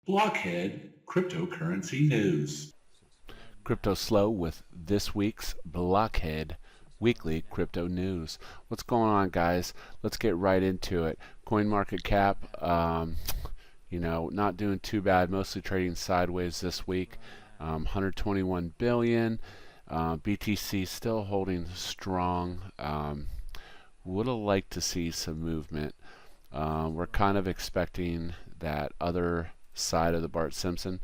BLOCKHEAD cryptocurrency news. CryptoSLO with this week's Blockhead weekly crypto news. What's going on, guys? Let's get right into it. CoinMarketCap, not doing too bad. Mostly trading sideways this week. 121 billion. BTC still holding strong. Would have liked to see some movement. We're kind of expecting that other side of the Bart Simpson.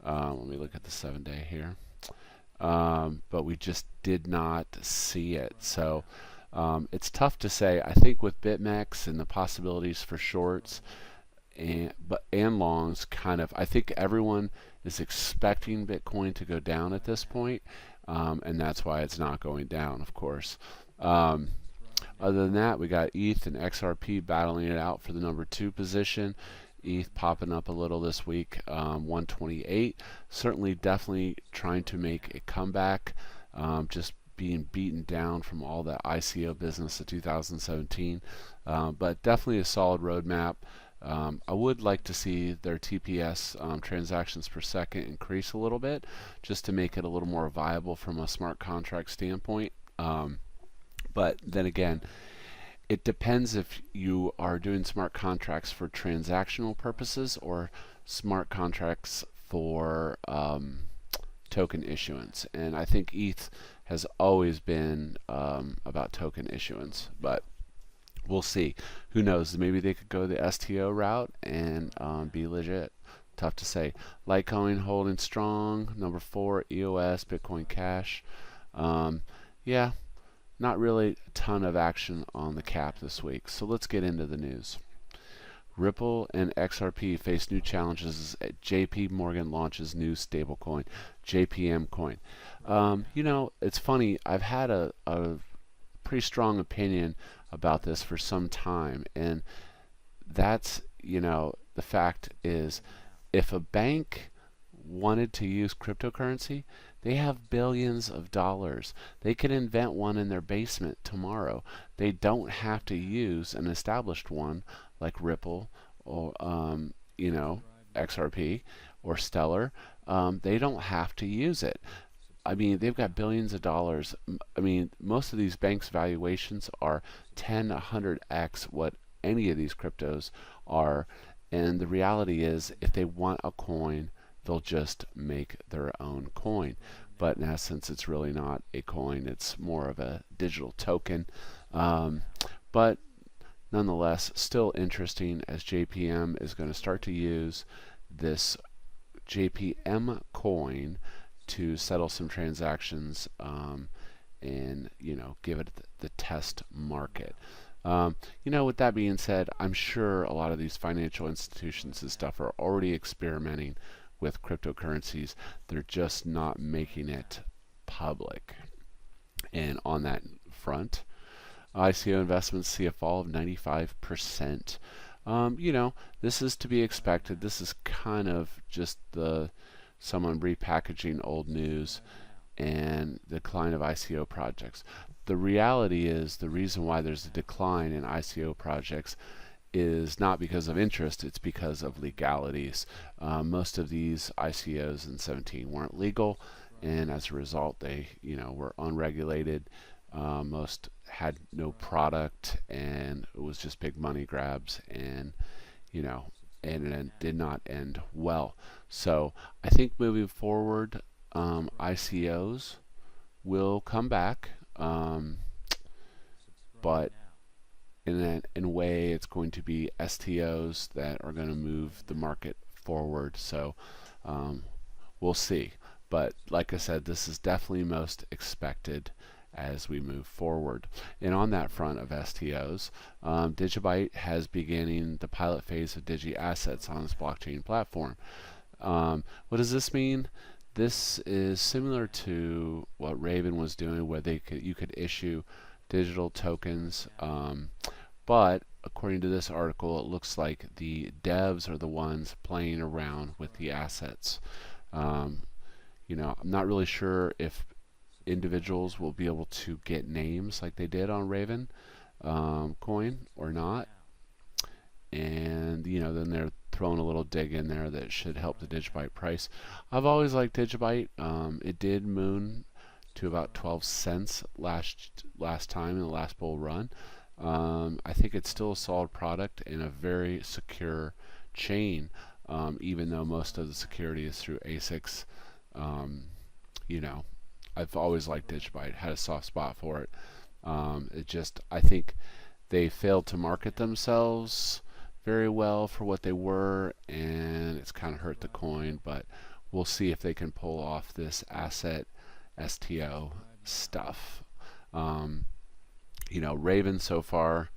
Let me look at the 7-day here. But we just did not see it. So it's tough to say. I think with BitMEX and the possibilities for shorts and longs, I think everyone is expecting Bitcoin to go down at this point, and that's why it's not going down, of course. Other than that, we got ETH and XRP battling it out for the number 2 position. ETH popping up a little this week, 128. Certainly, definitely trying to make a comeback. Just being beaten down from all that ICO business of 2017. But definitely a solid roadmap. I would like to see their TPS transactions per second increase a little bit, just to make it a little more viable from a smart contract standpoint. But then again, it depends if you are doing smart contracts for transactional purposes or smart contracts for token issuance. And I think ETH has always been about token issuance, but we'll see. Who knows? Maybe they could go the STO route and be legit. Tough to say. Litecoin holding strong. Number 4, EOS, Bitcoin Cash. Yeah, not really a ton of action on the cap this week. So let's get into the news. Ripple and XRP face new challenges as JPMorgan launches new stablecoin, JPM coin. It's funny. I've had a pretty strong opinion about this for some time, and that's, the fact is, if a bank wanted to use cryptocurrency, they have billions of dollars. They could invent one in their basement tomorrow. They don't have to use an established one like Ripple or XRP or Stellar. They don't have to use it. I mean, they've got billions of dollars. I mean, most of these banks' valuations are 10, 100x what any of these cryptos are. And the reality is, if they want a coin, they'll just make their own coin. But in essence, it's really not a coin. It's more of a digital token. But nonetheless, still interesting, as JPM is going to start to use this JPM coin to settle some transactions and give it the test market. With that being said, I'm sure a lot of these financial institutions and stuff are already experimenting with cryptocurrencies. They're just not making it public. And on that front, ICO investments see a fall of 95%. This is to be expected. This is kind of just someone repackaging old news and the decline of ICO projects. The reality is, the reason why there's a decline in ICO projects is not because of interest, it's because of legalities. Most of these ICOs in 17 weren't legal, and as a result, they were unregulated. Most had no product, and it was just big money grabs, and it did not end well. So I think moving forward, ICOs will come back, but in a way, it's going to be STOs that are going to move the market forward. So we'll see. But like I said, this is definitely most expected as we move forward. And on that front of STOs, Digibyte has beginning the pilot phase of Digi Assets on its blockchain platform. What does this mean? This is similar to what Raven was doing, where you could issue digital tokens, but according to this article, it looks like the devs are the ones playing around with the assets. I'm not really sure if individuals will be able to get names like they did on Raven coin or not. And then throwing a little dig in there that should help the Digibyte price. I've always liked Digibyte. It did moon to about 12 cents last time in the last bull run. I think it's still a solid product and a very secure chain, even though most of the security is through ASICs. You know, I've always liked Digibyte, had a soft spot for it. I think they failed to market themselves very well for what they were, and it's kind of hurt the coin, but we'll see if they can pull off this asset STO stuff. You know, Raven so far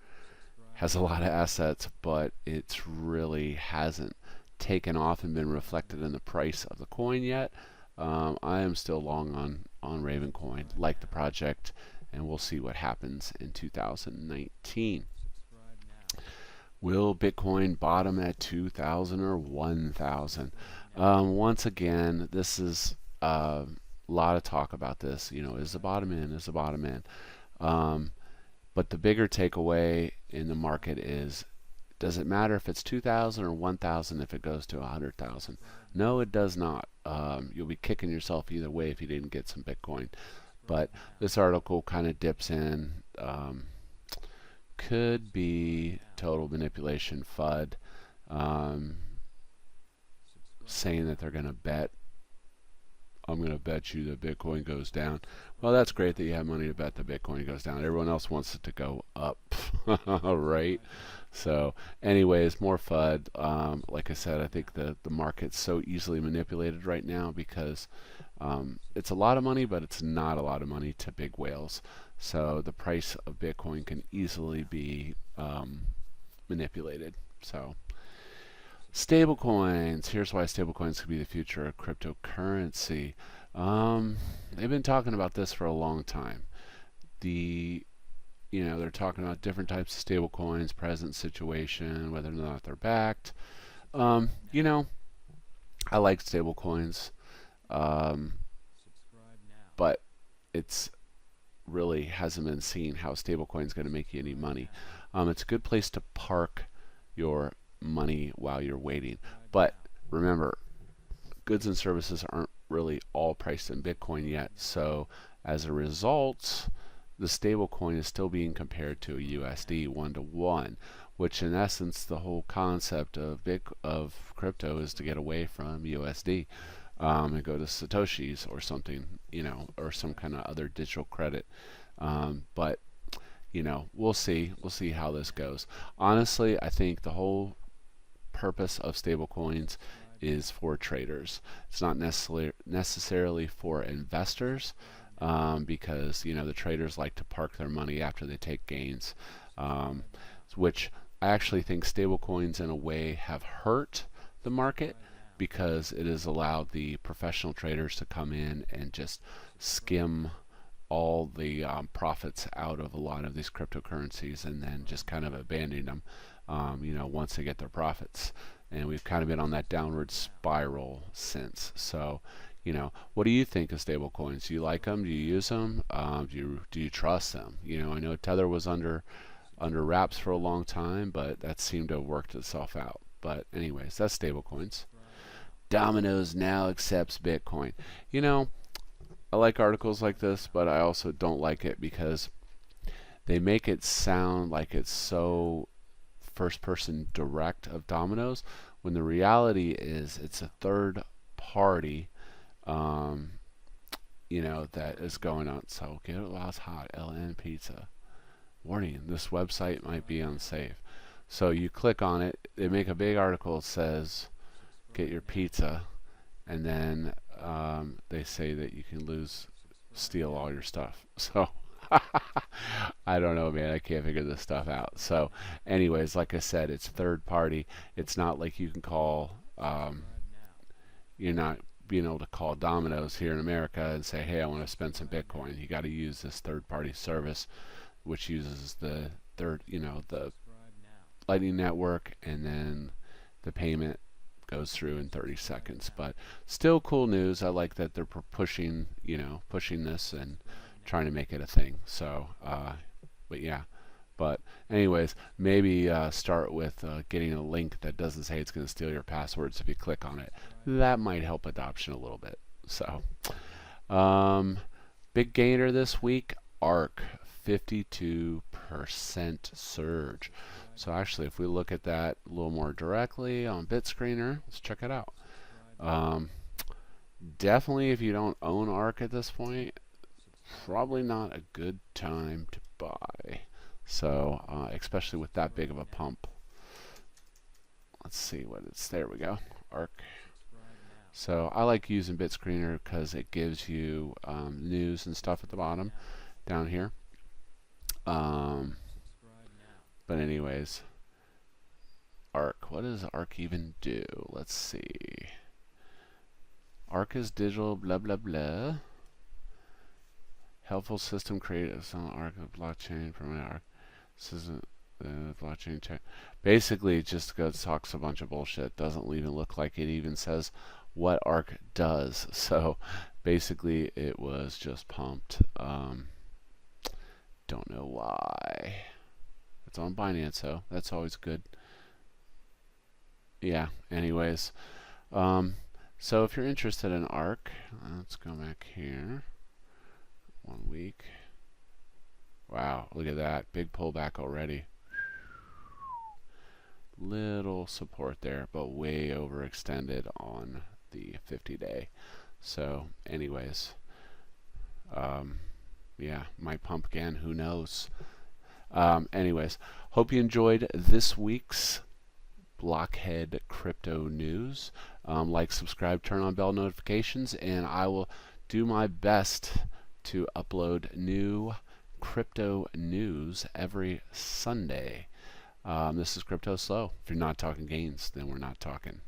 has a lot of assets, but it's really hasn't taken off and been reflected in the price of the coin yet. I am still long on Raven coin, like the project, and we'll see what happens in 2019. Will Bitcoin bottom at 2,000 or 1,000? Once again, this is a lot of talk about this. You know, is the bottom in? Is the bottom in? But the bigger takeaway in the market is, does it matter if it's 2,000 or 1,000 if it goes to 100,000? No, it does not. You'll be kicking yourself either way if you didn't get some Bitcoin. But this article kind of dips in. Could be total manipulation FUD, saying that they're going to bet. I'm going to bet you that Bitcoin goes down. Well, that's great that you have money to bet that Bitcoin goes down. Everyone else wants it to go up, right? So anyways, more FUD. Like I said, I think the market's so easily manipulated right now because it's a lot of money, but it's not a lot of money to big whales. So the price of Bitcoin can easily be manipulated. So stablecoins. Here's why stablecoins could be the future of cryptocurrency. They've been talking about this for a long time. They're talking about different types of stablecoins, present situation, whether or not they're backed. I like stablecoins, but it's really hasn't been seen how stablecoin is going to make you any money. It's a good place to park your money while you're waiting. But remember, goods and services aren't really all priced in Bitcoin yet. So as a result, the stablecoin is still being compared to a USD 1-to-1, which in essence, the whole concept of crypto is to get away from USD. And go to Satoshis or something, or some kind of other digital credit. But we'll see how this goes. Honestly, I think the whole purpose of stablecoins is for traders. It's not necessarily for investors, because the traders like to park their money after they take gains, which I actually think stablecoins in a way have hurt the market, because it has allowed the professional traders to come in and just skim all the profits out of a lot of these cryptocurrencies and then just kind of abandon them, once they get their profits. And we've kind of been on that downward spiral since. So, what do you think of stablecoins? Do you like them? Do you use them? Do you trust them? I know Tether was under wraps for a long time, but that seemed to have worked itself out. But anyways, that's stablecoins. Dominos now accepts Bitcoin. I like articles like this, but I also don't like it because they make it sound like it's so first person direct of Dominos, when the reality is it's a third party, that is going on. So get it while it's hot. LN Pizza. Warning, this website might be unsafe. So you click on it, they make a big article that says get your pizza, and then they say that you can steal all your stuff. So I don't know, man. I can't figure this stuff out. So anyways, like I said, it's third party. It's not like you can call, you're not being able to call Domino's here in America and say, hey, I want to spend some Bitcoin. You got to use this third party service, which uses the the Lightning Network, and then the payment goes through in 30 seconds. But still cool news. I like that they're pushing this and trying to make it a thing. So but yeah, But anyways, maybe start with getting a link that doesn't say it's going to steal your passwords if you click on it. That might help adoption a little bit. So, big gainer this week, ARK, 52% surge. So actually, if we look at that a little more directly on BitScreener, let's check it out. Definitely, if you don't own ARK at this point, probably not a good time to buy. So, especially with that big of a pump. Let's see what it's, there we go, ARK. So I like using BitScreener because it gives you news and stuff at the bottom down here. But anyways, ARK, what does ARK even do? Let's see. ARK is digital, blah, blah, blah. Helpful system created on ARK blockchain from ARK. This isn't the blockchain check. Basically, it just talks a bunch of bullshit. Doesn't even look like it even says what ARK does. So basically, it was just pumped. Don't know why. It's on Binance, so that's always good. Yeah. Anyways, so if you're interested in ARK, let's go back here. 1 week. Wow, look at that. Big pullback already. Little support there, but way overextended on the 50-day. So, anyways, yeah, might pump again. Who knows? Anyways, hope you enjoyed this week's Blockhead crypto news. Like, subscribe, turn on bell notifications, and I will do my best to upload new crypto news every Sunday. This is CryptoSLO. If you're not talking gains, then we're not talking.